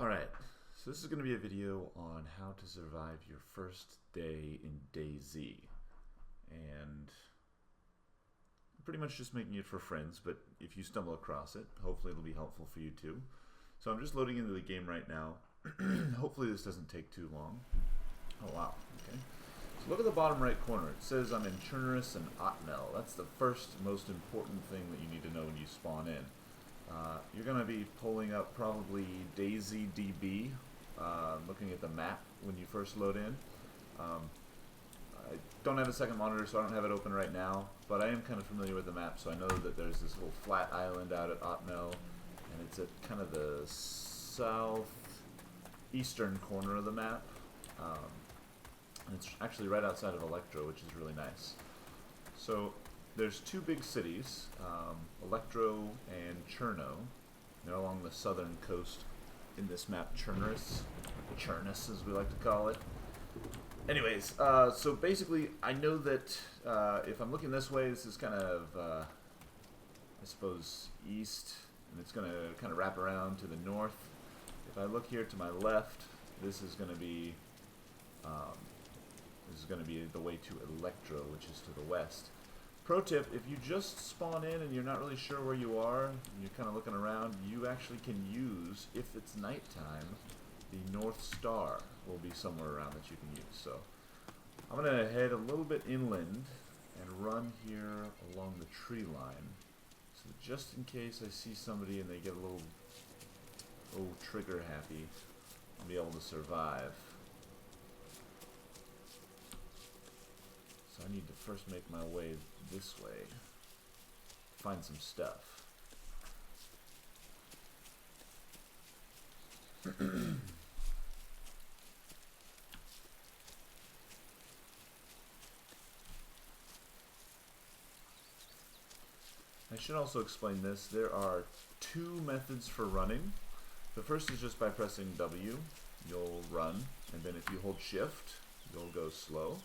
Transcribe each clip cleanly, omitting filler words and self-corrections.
Alright, so this is going to be a video on how to survive your first day in Dayz. And I'm pretty much just making it for friends, but if you stumble across it, hopefully it'll be helpful for you too. So I'm just loading into the game right now. Hopefully this doesn't take too long. Oh wow, okay. So look at the bottom right corner. It says I'm in Chernarus and Otmel. That's the first most important thing that you need to know when you spawn in. You're going to be pulling up probably DayzDB, looking at the map when you first load in. I don't have a second monitor, so I don't have it open right now, but I am kind of familiar with the map, so I know that there's this little flat island out at Otmel, and it's at kind of the southeastern corner of the map. And it's actually right outside of Electro, which is really nice. So there's two big cities, Electro and Cherno. They're along the southern coast in this map, Chernarus, as we like to call it. Anyways, so basically, I know that if I'm looking this way, this is kind of, I suppose, east, and it's going to kind of wrap around to the north. If I look here to my left, this is going to be the way to Electro, which is to the west. Pro tip, if you just spawn in and you're not really sure where you are, and you're kind of looking around, you actually can use, if it's nighttime, the North Star will be somewhere around that you can use. So I'm going to head a little bit inland and run here along the tree line. So just in case I see somebody and they get a little trigger happy, I'll be able to survive. So I need to first make my way this way, find some stuff. I should also explain this. There are two methods for running. The first is just by pressing W, you'll run, and then if you hold shift, you'll go slow.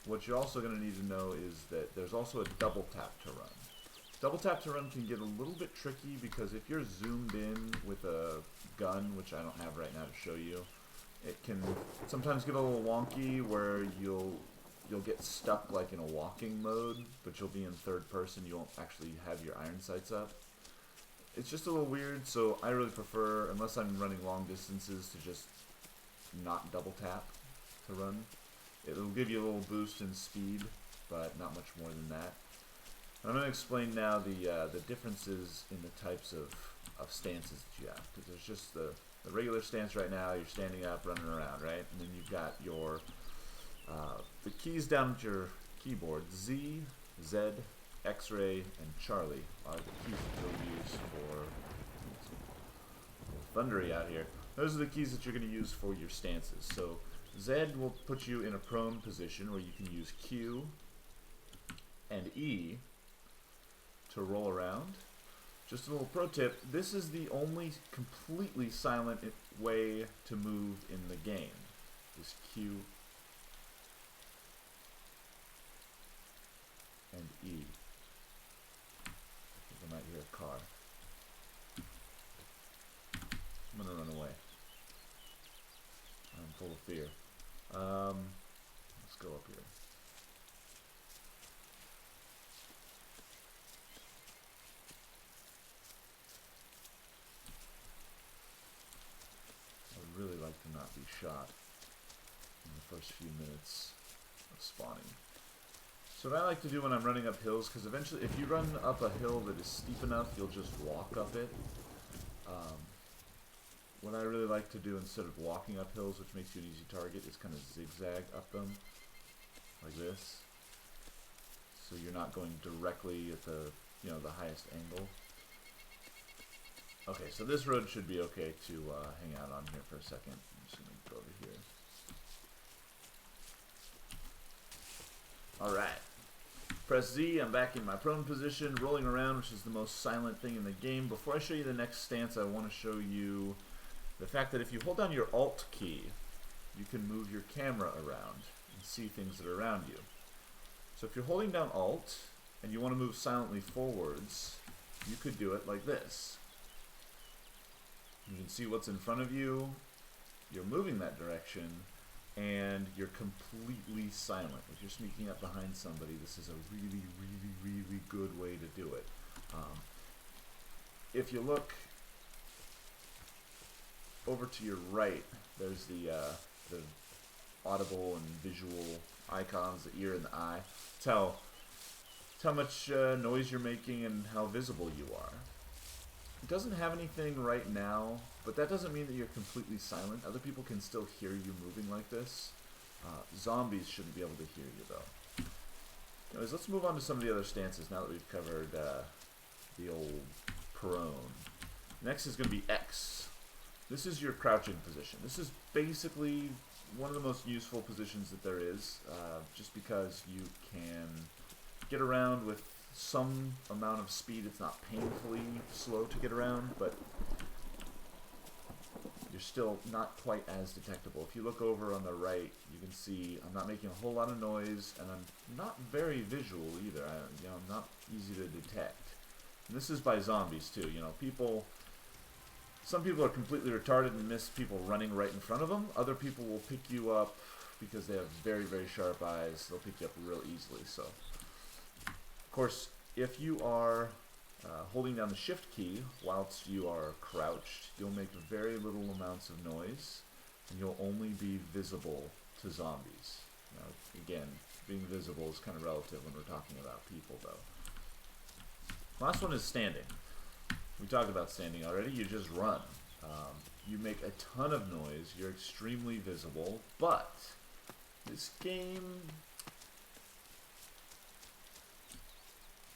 What you're also going to need to know is that there's also a double tap to run. Double tap to run can get a little bit tricky because if you're zoomed in with a gun, which I don't have right now to show you, it can sometimes get a little wonky where you'll get stuck like in a walking mode, but you'll be in third person. You won't actually have your iron sights up. It's just a little weird, so I really prefer, unless I'm running long distances, to just not double tap to run. It'll give you a little boost in speed, but not much more than that. I'm going to explain now the differences in the types of stances that you have. Because there's just the regular stance right now, you're standing up, running around, right? And then you've got your the keys down at your keyboard. Z, Z, X-ray, and Charlie are the keys that you'll use for... It's a little thundery out here. Those are the keys that you're going to use for your stances. So Z will put you in a prone position where you can use Q and E to roll around. Just a little pro tip, this is the only completely silent way to move in the game, is Q and E. I think I might hear a car. I'm going to run away. I'm full of fear. Let's go up here. I would really like to not be shot in the first few minutes of spawning. So what I like to do when I'm running up hills, because eventually if you run up a hill that is steep enough, you'll just walk up it. What I really like to do instead of walking up hills, which makes you an easy target, is kind of zigzag up them, like this. So you're not going directly at the, the highest angle. Okay, so this road should be okay to hang out on here for a second. I'm just going to go over here. Alright. Press Z, I'm back in my prone position, rolling around, which is the most silent thing in the game. Before I show you the next stance, I want to show you the fact that if you hold down your Alt key, you can move your camera around and see things that are around you. So if you're holding down Alt and you want to move silently forwards, you could do it like this. You can see what's in front of you, you're moving that direction, and you're completely silent. If you're sneaking up behind somebody, this is a really, really, really good way to do it. If you look over to your right, there's the audible and visual icons, the ear and the eye. Tell how much noise you're making and how visible you are. It doesn't have anything right now, but that doesn't mean that you're completely silent. Other people can still hear you moving like this. Zombies shouldn't be able to hear you, though. Anyways, let's move on to some of the other stances now that we've covered the old prone. Next is going to be X. This is your crouching position. This is basically one of the most useful positions that there is, just because you can get around with some amount of speed. It's not painfully slow to get around, but you're still not quite as detectable. If you look over on the right, you can see I'm not making a whole lot of noise, and I'm not very visual either. I'm not easy to detect. And this is by zombies too. Some people are completely retarded and miss people running right in front of them. Other people will pick you up because they have very, very sharp eyes. They'll pick you up real easily. So, of course, if you are holding down the shift key whilst you are crouched, you'll make very little amounts of noise, and you'll only be visible to zombies. Now, again, being visible is kind of relative when we're talking about people, though. Last one is standing. We talked about standing already. You just run. You make a ton of noise. You're extremely visible, but this game,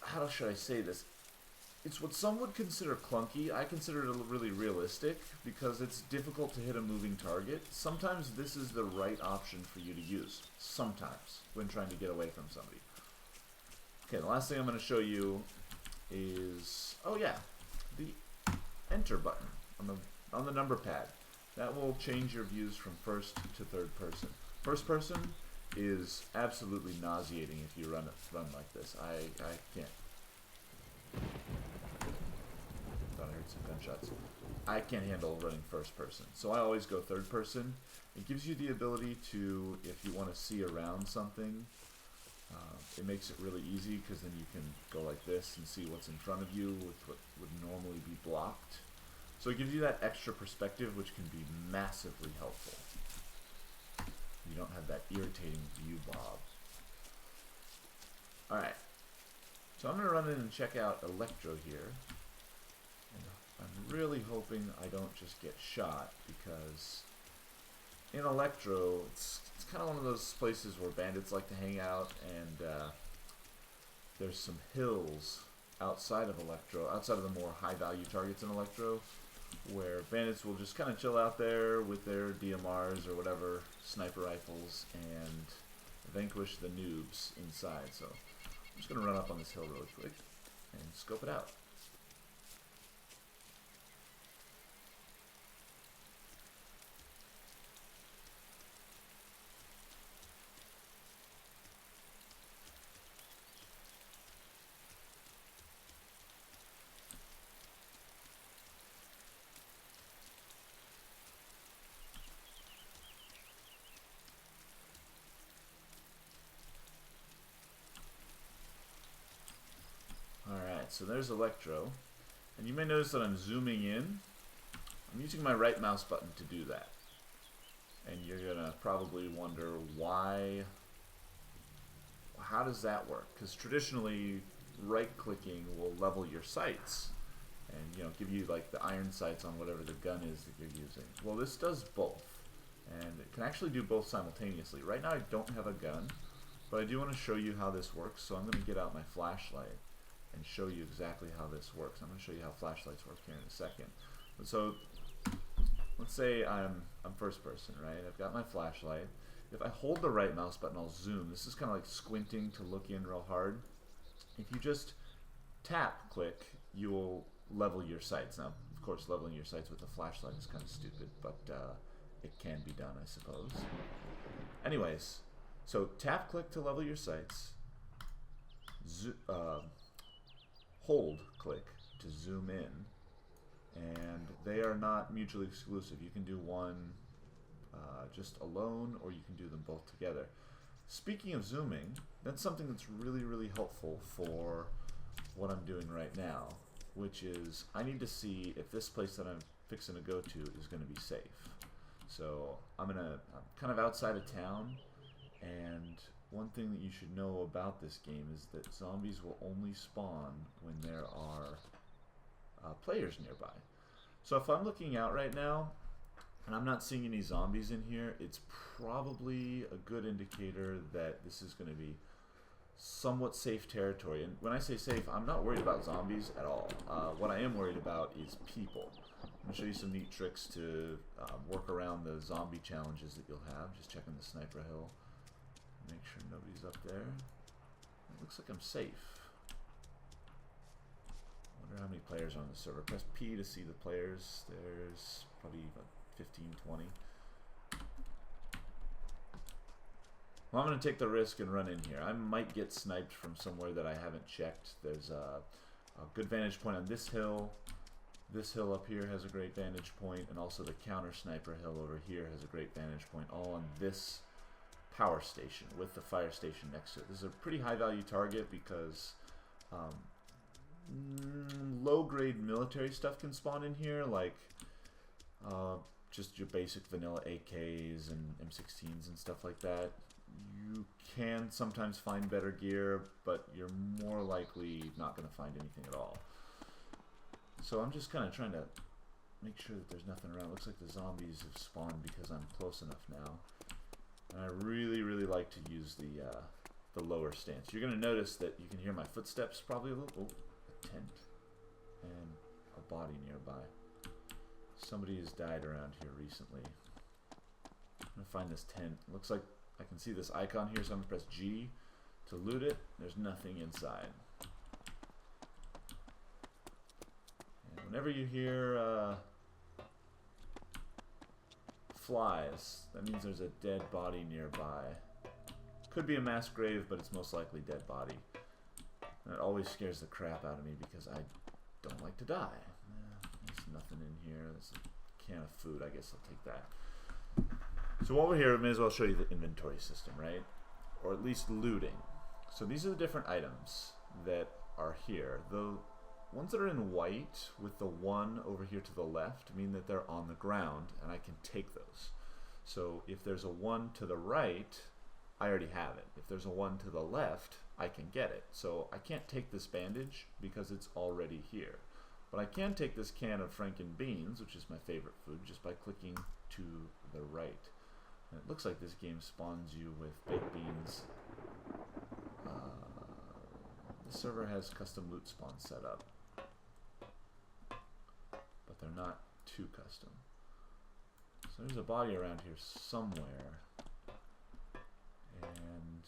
how should I say this? It's what some would consider clunky. I consider it really realistic because it's difficult to hit a moving target. Sometimes this is the right option for you to use. Sometimes, when trying to get away from somebody. Okay, the last thing I'm going to show you is, oh yeah, the enter button on the number pad. That will change your views from first to third person. First person is absolutely nauseating if you run like this. I can't. Thought I heard some gunshots. I can't handle running first person, so I always go third person. It gives you the ability to, if you want to see around something, it makes it really easy because then you can go like this and see what's in front of you with what would normally be blocked. So it gives you that extra perspective, which can be massively helpful. You don't have that irritating view bob. Alright, so I'm going to run in and check out Electro here. And I'm really hoping I don't just get shot, because in Electro, it's kind of one of those places where bandits like to hang out, and there's some hills outside of Electro, outside of the more high-value targets in Electro, where bandits will just kind of chill out there with their DMRs or whatever, sniper rifles, and vanquish the noobs inside. So I'm just going to run up on this hill really quick and scope it out. Alright, so there's Electro, and you may notice that I'm zooming in. I'm using my right mouse button to do that. And you're gonna probably wonder why, how does that work? Because traditionally, right-clicking will level your sights and give you like the iron sights on whatever the gun is that you're using. Well, this does both, and it can actually do both simultaneously. Right now I don't have a gun, but I do want to show you how this works, so I'm going to get out my flashlight and show you exactly how this works. I'm going to show you how flashlights work here in a second. So let's say I'm first person, right? I've got my flashlight. If I hold the right mouse button, I'll zoom. This is kind of like squinting to look in real hard. If you just tap click, you will level your sights. Now, of course, leveling your sights with a flashlight is kind of stupid, but it can be done, I suppose. Anyways, so tap click to level your sights. Hold click to zoom in, and they are not mutually exclusive. You can do one just alone, or you can do them both together. Speaking of zooming, that's something that's really, really helpful for what I'm doing right now, which is I need to see if this place that I'm fixing to go to is going to be safe. So I'm kind of outside of town, and one thing that you should know about this game is that zombies will only spawn when there are players nearby. So if I'm looking out right now and I'm not seeing any zombies in here, it's probably a good indicator that this is going to be somewhat safe territory. And when I say safe, I'm not worried about zombies at all. What I am worried about is people. I'm going to show you some neat tricks to work around the zombie challenges that you'll have. Just checking the sniper hill. Make sure nobody's up there. It looks like I'm safe. Wonder how many players are on the server. Press P to see the players. There's probably about 15, 20. Well, I'm going to take the risk and run in here. I might get sniped from somewhere that I haven't checked. There's a good vantage point on this hill. This hill up here has a great vantage point, and also the counter sniper hill over here has a great vantage point, all on this power station with the fire station next to it. This is a pretty high value target because low-grade military stuff can spawn in here, like just your basic vanilla AKs and M16s and stuff like that. You can sometimes find better gear, but you're more likely not going to find anything at all. So I'm just kind of trying to make sure that there's nothing around. It looks like the zombies have spawned because I'm close enough now. And I really, really like to use the lower stance. You're going to notice that you can hear my footsteps probably a little. Oh, a tent and a body nearby. Somebody has died around here recently. I'm going to find this tent. It looks like I can see this icon here, so I'm going to press G to loot it. There's nothing inside. And whenever you hear flies, that means there's a dead body nearby. Could be a mass grave, but it's most likely dead body. And it always scares the crap out of me because I don't like to die. There's nothing in here. There's a can of food. I guess I'll take that. So while we're here, I may as well show you the inventory system, right? Or at least looting. So these are the different items that are here. The ones that are in white with the one over here to the left mean that they're on the ground, and I can take those. So if there's a one to the right, I already have it. If there's a one to the left, I can get it. So I can't take this bandage because it's already here. But I can take this can of Franken beans, which is my favorite food, just by clicking to the right. And it looks like this game spawns you with baked beans. The server has custom loot spawns set up, but they're not too custom. So there's a body around here somewhere, and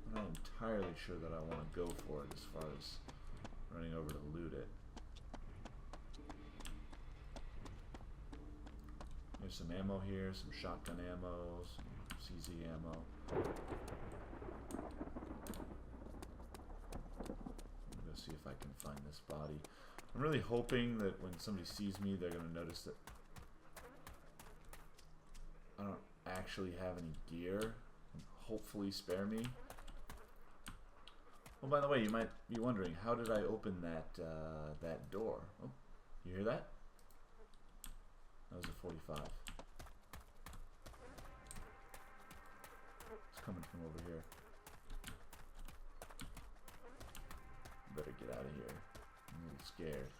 I'm not entirely sure that I want to go for it as far as running over to loot it. There's some ammo here, some shotgun ammo, some CZ ammo. I'm going to see if I can find this body. I'm really hoping that when somebody sees me, they're going to notice that I don't actually have any gear and hopefully spare me. Oh, by the way, you might be wondering, how did I open that door? Oh, you hear that? That was a 45. It's coming from over here. Better get out of here. I'm a little scared.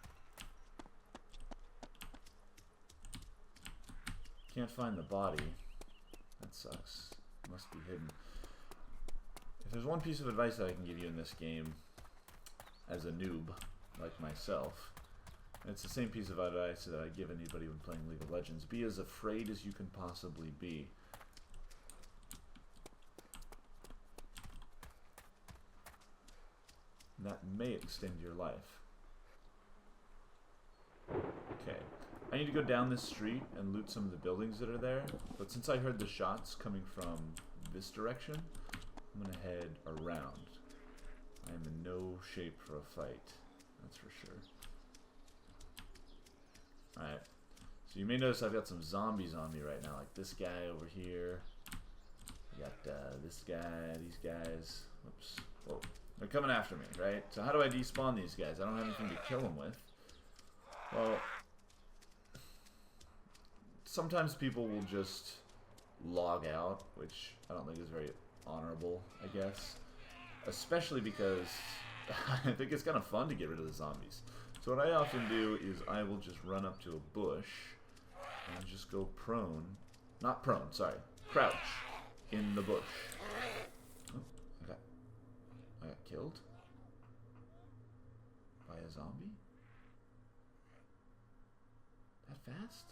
Can't find the body. That sucks. Must be hidden. If there's one piece of advice that I can give you in this game, as a noob like myself, it's the same piece of advice that I give anybody when playing League of Legends. Be as afraid as you can possibly be. And that may extend your life. Okay. I need to go down this street and loot some of the buildings that are there. But since I heard the shots coming from this direction, I'm going to head around. I am in no shape for a fight. That's for sure. Alright. So you may notice I've got some zombies on me right now. Like this guy over here. I got this guy, these guys. Oops. Whoa. They're coming after me, right? So how do I despawn these guys? I don't have anything to kill them with. Well, sometimes people will just log out, which I don't think is very honorable, I guess. Especially because I think it's kind of fun to get rid of the zombies. So what I often do is I will just run up to a bush and just go prone. Not prone, sorry. Crouch in the bush. Oh, I got killed by a zombie? That fast?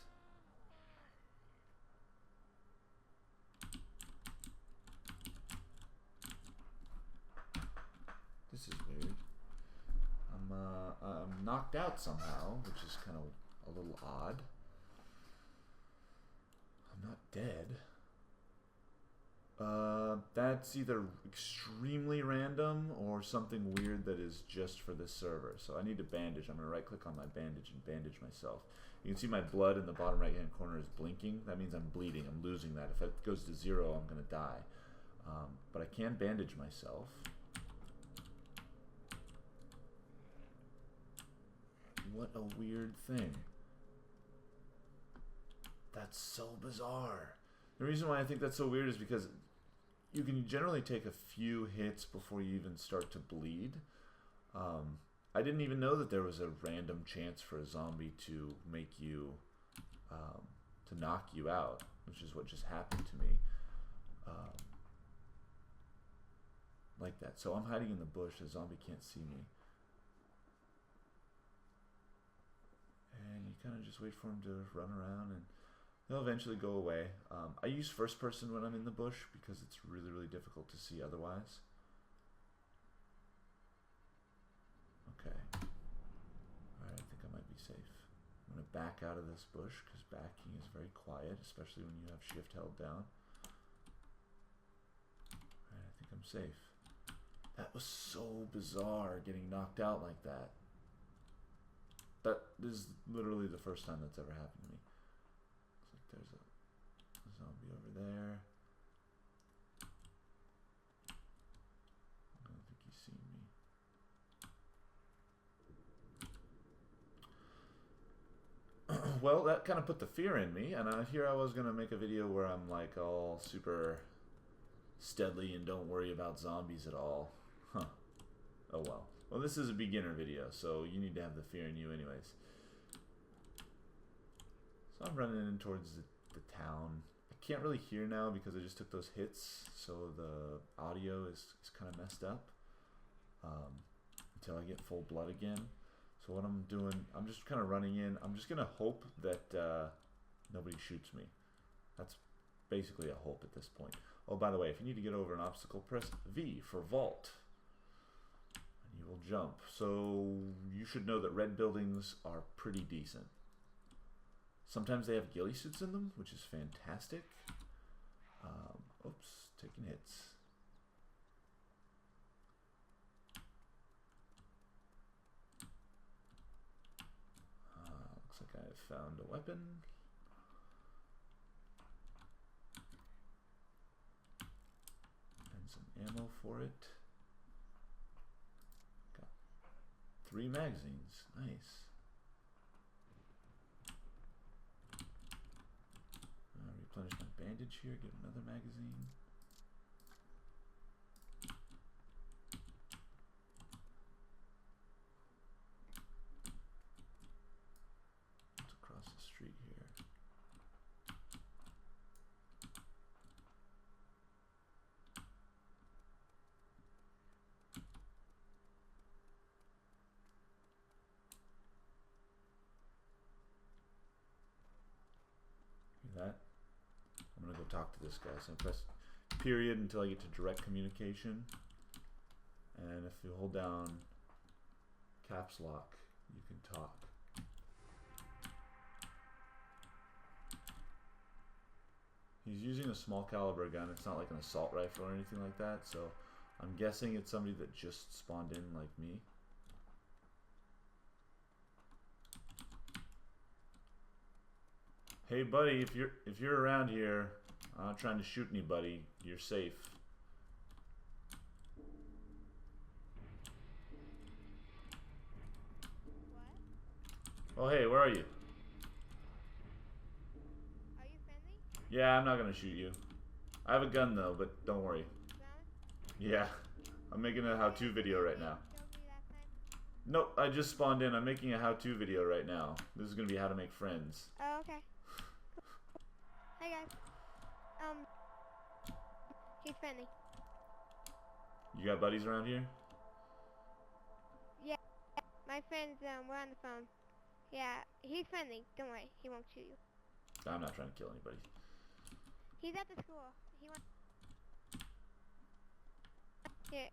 This is weird. I'm knocked out somehow, which is kind of a little odd. I'm not dead. That's either extremely random or something weird that is just for this server. So I need to bandage. I'm going to right click on my bandage and bandage myself. You can see my blood in the bottom right hand corner is blinking. That means I'm bleeding. I'm losing that. If it goes to 0, I'm going to die. But I can bandage myself. What a weird thing. That's so bizarre. The reason why I think that's so weird is because you can generally take a few hits before you even start to bleed. I didn't even know that there was a random chance for a zombie to make you, to knock you out, which is what just happened to me. Like that. So I'm hiding in the bush. The zombie can't see me. And you kind of just wait for him to run around and they'll eventually go away. I use first person when I'm in the bush because it's really, really difficult to see otherwise. Okay. Alright, I think I might be safe. I'm going to back out of this bush because backing is very quiet, especially when you have shift held down. Alright, I think I'm safe. That was so bizarre, getting knocked out like that. This is literally the first time that's ever happened to me. Looks like there's a zombie over there. I don't think he's seen me. Well, that kind of put the fear in me, and here I was going to make a video where I'm like all super steadily and don't worry about zombies at all. Huh. Oh well. Well, this is a beginner video, so you need to have the fear in you anyways. So I'm running in towards the town. I can't really hear now because I just took those hits, so the audio is kind of messed up until I get full blood again. So what I'm doing, I'm just kind of running in. I'm just going to hope that nobody shoots me. That's basically a hope at this point. Oh, by the way, if you need to get over an obstacle, press V for vault. You will jump. So you should know that red buildings are pretty decent. Sometimes they have ghillie suits in them, which is fantastic. Oops, taking hits. Looks like I've found a weapon. And some ammo for it. 3 magazines. Nice. Replenish my bandage here. Get another magazine. It's across the street here. That. I'm going to go talk to this guy. So I press period until I get to direct communication. And if you hold down caps lock, you can talk. He's using a small caliber gun. It's not like an assault rifle or anything like that. So I'm guessing it's somebody that just spawned in like me. Hey buddy, if you're around here, I'm not trying to shoot anybody. You're safe. What? Oh hey, where are you? Are you friendly? Yeah, I'm not gonna shoot you. I have a gun though, but don't worry. Yeah, I'm making a how-to video right now. Nope, I just spawned in. I'm making a how-to video right now. This is gonna be how to make friends. Oh, okay. Hey guys. He's friendly. You got buddies around here? Yeah, my friends, we're on the phone. Yeah, he's friendly. Don't worry, he won't shoot you. I'm not trying to kill anybody. He's at the school. He wants... Here.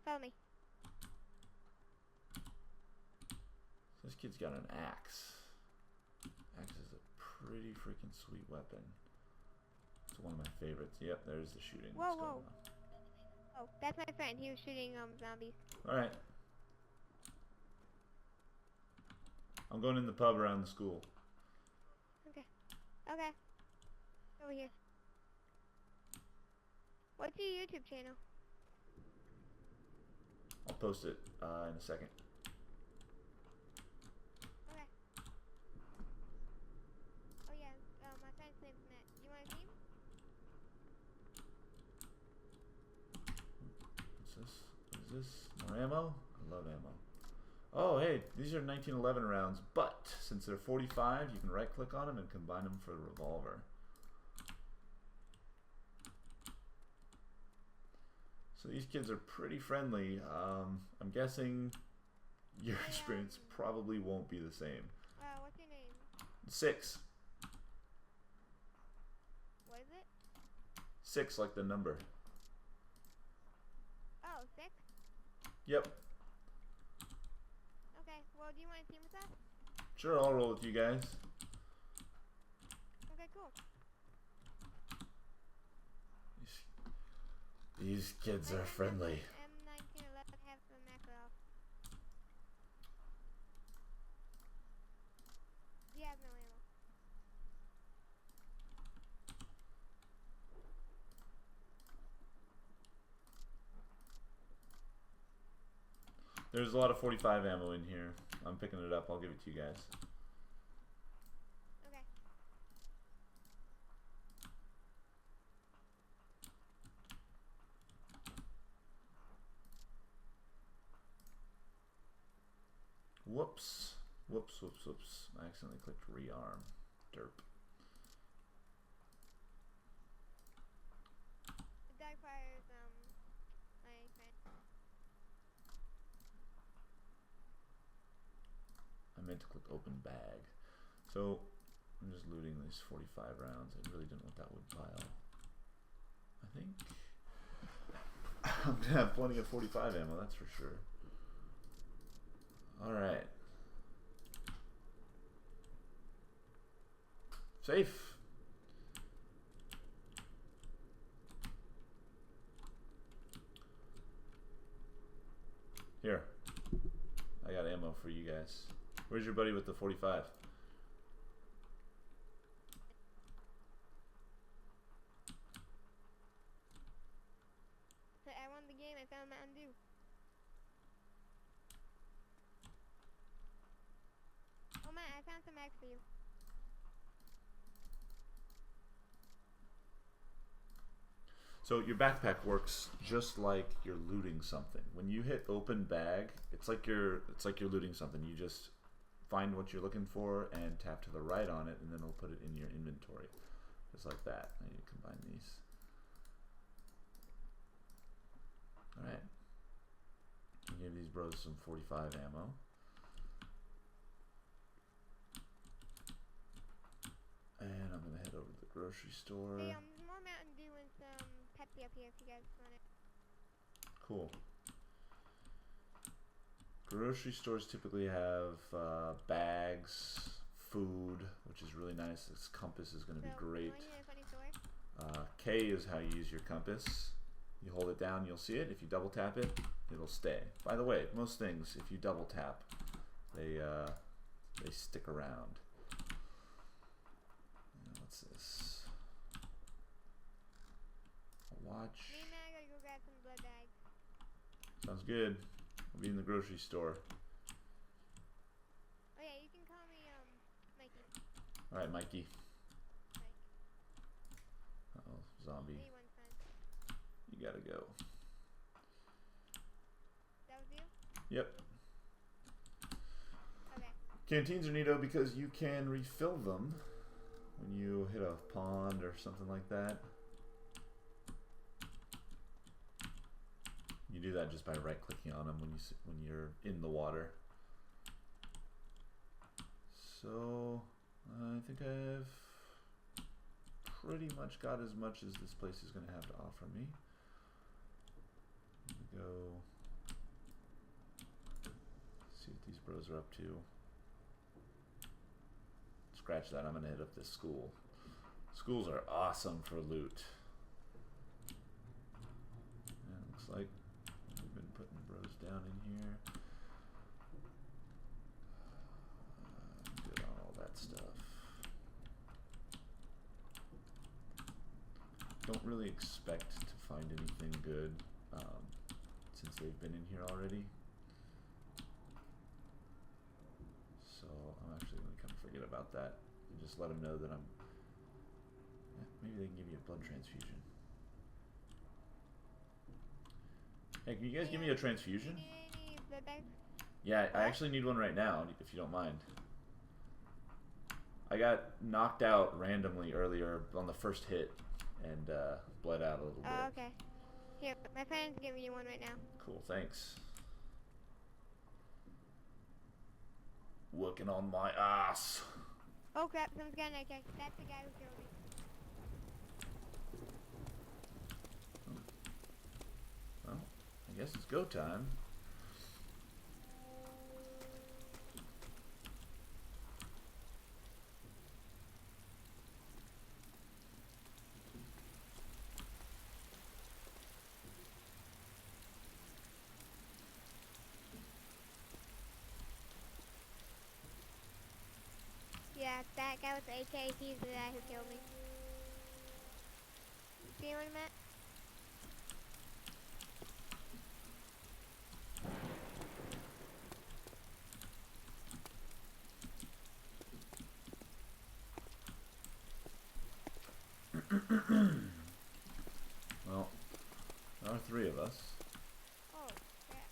Follow me. This kid's got an axe. Axe is a pretty freaking sweet weapon. It's one of my favorites. Yep, there's the shooting. Whoa, whoa. Oh, that's my friend. He was shooting zombies. Alright. I'm going in the pub around the school. Okay. Okay. Over here. What's your YouTube channel? I'll post it in a second. Okay. Oh yeah, my friend's name's Matt. You want to see him? What's this? What is this? More ammo? I love ammo. Oh, hey, these are 1911 rounds, but since they're 45, you can right-click on them and combine them for a revolver. So these kids are pretty friendly. I'm guessing your experience probably won't be the same. What's your name? 6. What is it? 6, like the number. Oh, 6? Yep. Okay, well, do you want to team with us? Sure, I'll roll with you guys. Okay, cool. These kids are friendly. M1911 have the macro off. You have no ammo. There's a lot of 45 ammo in here. I'm picking it up. I'll give it to you guys. Okay. Whoops. Whoops, whoops, whoops. I accidentally clicked rearm. Derp. The Darkfire's, my friend. I meant to click open bag. So, I'm just looting these 45 rounds. I really didn't want that wood pile. I think I'm gonna have plenty of 45 ammo, that's for sure. Alright. Safe. Here. I got ammo for you guys. Where's your buddy with the 45? I won the game. I found Mountain Dew. Oh man, I found some max for you. So your backpack works just like you're looting something. When you hit open bag, it's like you're looting something. You just find what you're looking for and tap to the right on it, and then it'll put it in your inventory, just like that. I need to combine these. All right. Give these bros some 45 ammo. And I'm gonna head over to the grocery store. Hey, more Mountain Dew and some Pepsi up here if you guys want it. Cool. Grocery stores typically have bags, food, which is really nice. This compass is going to be great. You want to a funny story? K is how you use your compass. You hold it down, you'll see it. If you double tap it, it'll stay. By the way, most things, if you double tap, they stick around. What's this? A watch. Me and I gotta go grab some blood bags. Sounds good. I'll be in the grocery store. Oh yeah, you can call me Mikey. All right, Mikey. Mike. Uh-oh, zombie. Me one friend. You gotta go. That was you? Yep. Okay. Canteens are neato because you can refill them when you hit a pond or something like that. You do that just by right-clicking on them when you're in the water. So I think I've pretty much got as much as this place is going to have to offer me. Go see what these bros are up to. Scratch that, I'm going to hit up this school. Schools are awesome for loot. And it looks like we've been putting bros down in here. Good on all that stuff. Don't really expect to find anything good since they've been in here already. So I'm actually going to kind of forget about that and just let them know that I'm... maybe they can give you a blood transfusion. Hey, can you guys give me a transfusion? Do you need any blood bags? Yeah, I actually need one right now, if you don't mind. I got knocked out randomly earlier on the first hit and bled out a little bit. Oh, okay. Here, my friend's giving you one right now. Cool, thanks. Working on my ass. Oh crap, someone's got an attack. That's the guy who killed me. Well, I guess it's go time. Yeah, that guy with the AK, he's the guy who killed me. See where I'm at? Well, there are three of us. Oh, crap.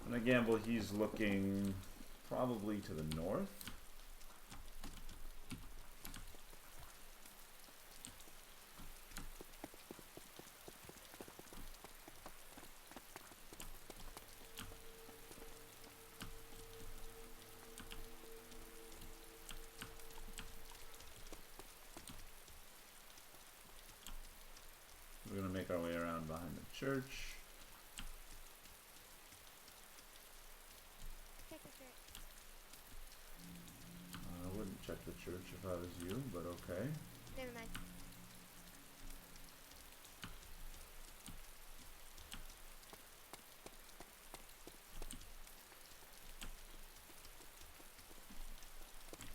And I gamble he's looking probably to the north. We're going to make our way around behind the church. Check the shirt. I wouldn't check the church if I was you, but okay. Never mind.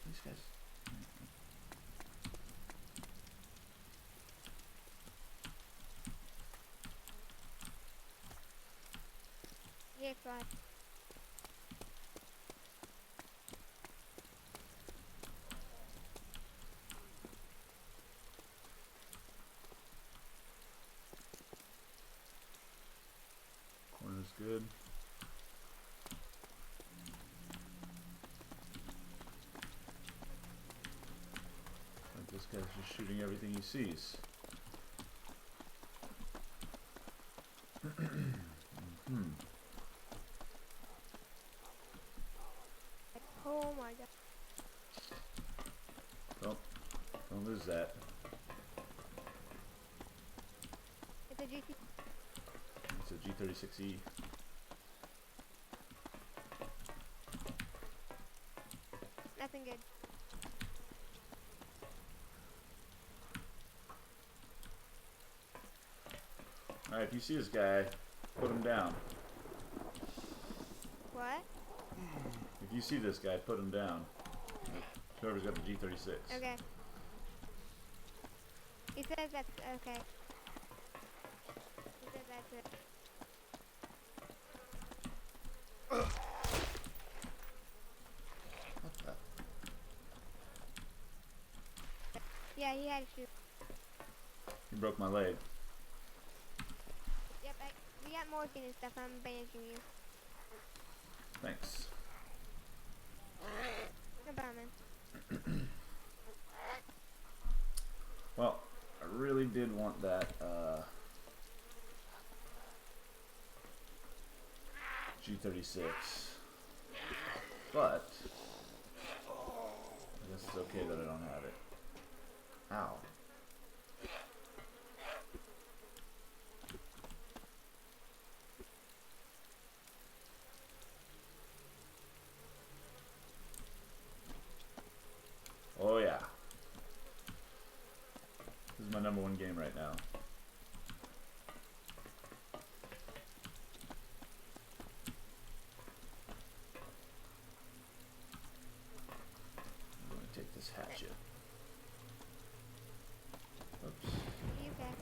These guys. Here, fraud. Corner's good. Like this guy's just shooting everything he sees. Oh my god. Don't lose that. It's a GT. to G36E. Nothing good. Alright, if you see this guy, put him down. What? If you see this guy, put him down. Whoever's got the G36. Okay. He says that's okay. He says that's it. What the? Yeah, he had to shoot. You broke my leg. Yep, we got morphine and stuff. I'm bandaging you. Thanks. No problem, man. Well, I really did want that G36, but I guess it's okay that I don't have it. Ow. Oh yeah. This is my #1 game right now. I'm going to take this hatchet. Oops. You okay?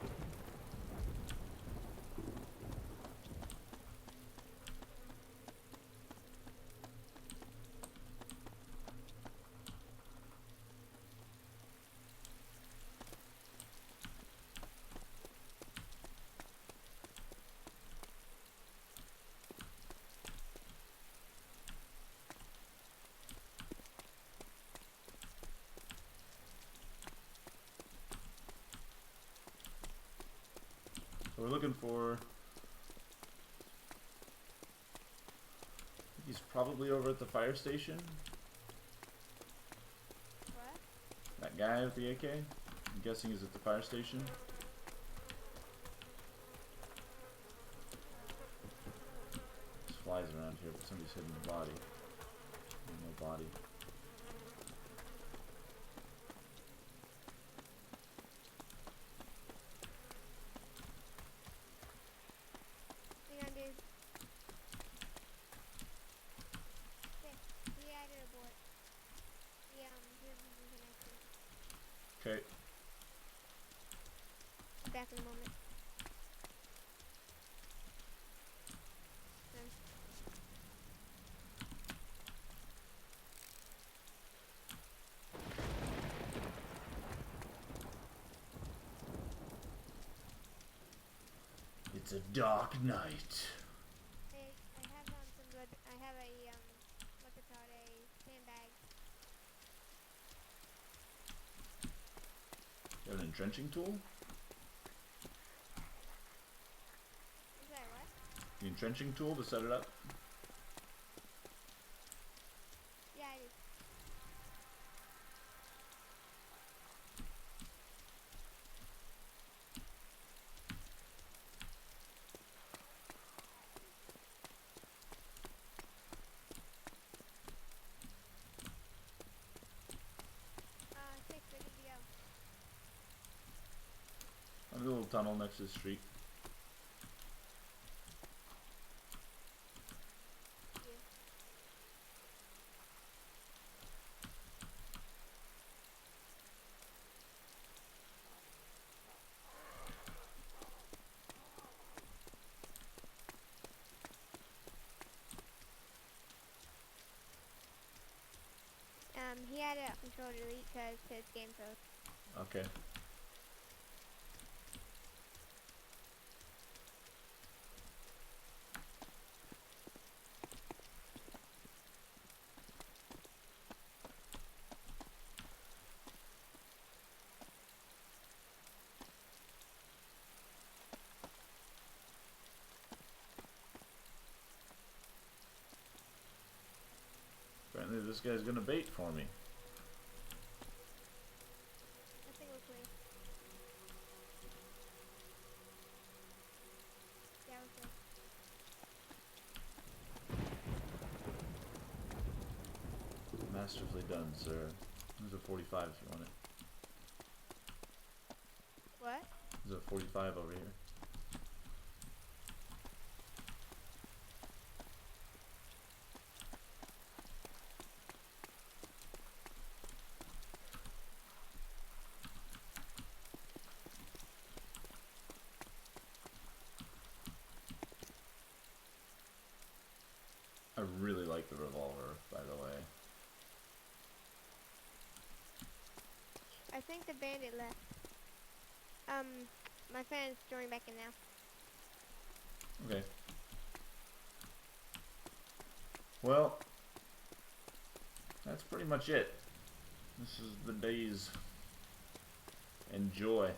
So we're looking for... I think he's probably over at the fire station. What? That guy with the AK? I'm guessing he's at the fire station. There's flies around here, but somebody's hidden the body. No body. Hang on, dude. Okay, he added a board. He wasn't connected. Okay. Back in a moment. It's a dark night. Hey, I have some good. I have a what's it called? A sandbag. You have an entrenching tool? Is that what? The entrenching tool to set it up? Yeah, I do. Six, ready to go. There's a little tunnel next to the street. Yeah. He had it control delete because his game froze. Okay. Apparently this guy's gonna bait for me. Nothing was clear. Yeah, it was clear. Masterfully done, sir. There's a 45 if you want it. What? There's a 45 over here. I really like the revolver, by the way. I think the bandit left. My friend's joining back in now. Okay. Well, that's pretty much it. This is the Dayz. Enjoy.